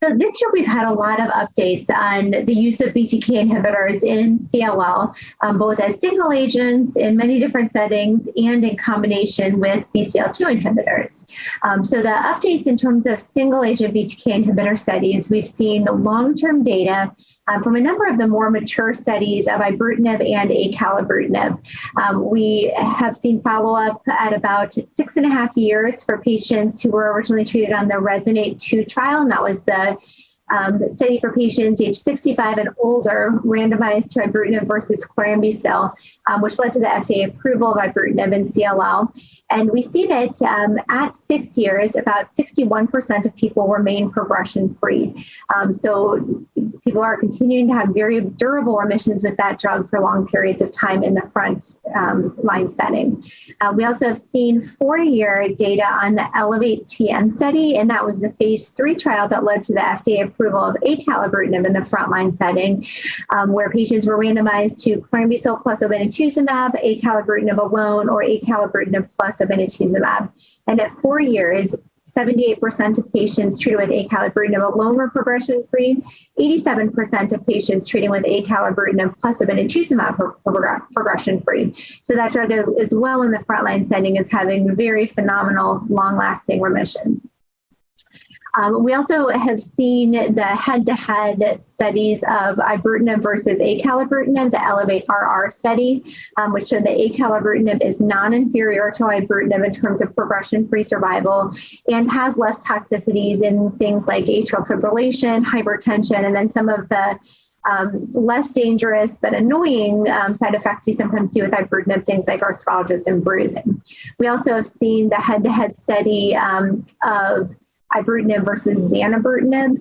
So this year we've had a lot of updates on the use of BTK inhibitors in CLL, both as single agents in many different settings and in combination with BCL2 inhibitors. So the updates in terms of single agent BTK inhibitor studies, we've seen long-term data from a number of the more mature studies of Ibrutinib and Acalabrutinib. We have seen follow-up at about 6.5 years for patients who were originally treated on the Resonate-2 trial, and that was the study for patients age 65 and older randomized to Ibrutinib versus chlorambucil, which led to the FDA approval of Ibrutinib in CLL. And we see that at 6 years, about 61% of people remain progression-free. So people are continuing to have very durable remissions with that drug for long periods of time in the front line setting. We also have seen 4-year data on the Elevate-TN study, and that was the phase 3 trial that led to the FDA approval of Acalabrutinib in the frontline setting, where patients were randomized to chlorambucil plus Obinutuzumab, Acalabrutinib alone, or Acalabrutinib plus Obinutuzumab. And at 4 years, 78% of patients treated with Acalabrutinib alone were progression-free. 87% of patients treated with Acalabrutinib plus Obinutuzumab were progression-free. So that drug is well in the frontline setting, is having very phenomenal, long-lasting remissions. We also have seen the head-to-head studies of Ibrutinib versus Acalabrutinib, the Elevate-RR study, which showed that Acalabrutinib is non-inferior to Ibrutinib in terms of progression-free survival and has less toxicities in things like atrial fibrillation, hypertension, and then some of the less dangerous but annoying side effects we sometimes see with Ibrutinib, things like arthralgias and bruising. We also have seen the head-to-head study of Ibrutinib versus Zanubrutinib,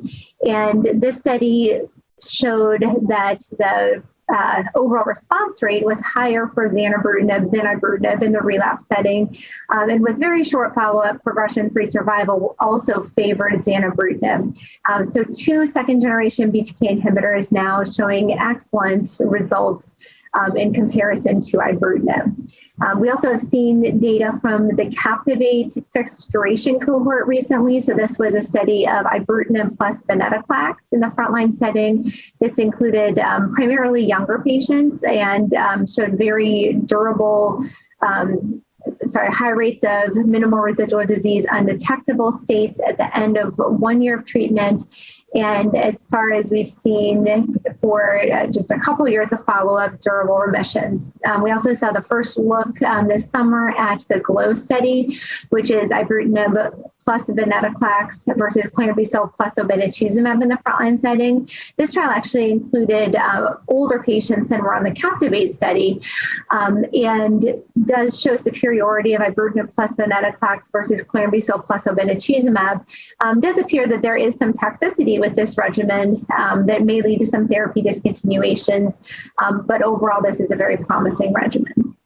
and this study showed that the overall response rate was higher for Zanubrutinib than Ibrutinib in the relapse setting, and with very short follow-up, progression-free survival also favored Zanubrutinib. So 2 second-generation BTK inhibitors now showing excellent results in comparison to Ibrutinib. We also have seen data from the Captivate fixed duration cohort recently. So this was a study of Ibrutinib plus venetoclax in the frontline setting. This included primarily younger patients and showed very durable high rates of minimal residual disease, undetectable states at the end of 1 year of treatment. And as far as we've seen for just a couple years of follow-up, durable remissions. We also saw the first look this summer at the GLOW study, which is Ibrutinib plus venetoclax versus chlorambucil plus Obinutuzumab in the frontline setting. This trial actually included older patients than were on the Captivate study, and does show superiority of Ibrutinib plus venetoclax versus chlorambucil plus Obinutuzumab. Does appear that there is some toxicity with this regimen that may lead to some therapy discontinuations, but overall this is a very promising regimen.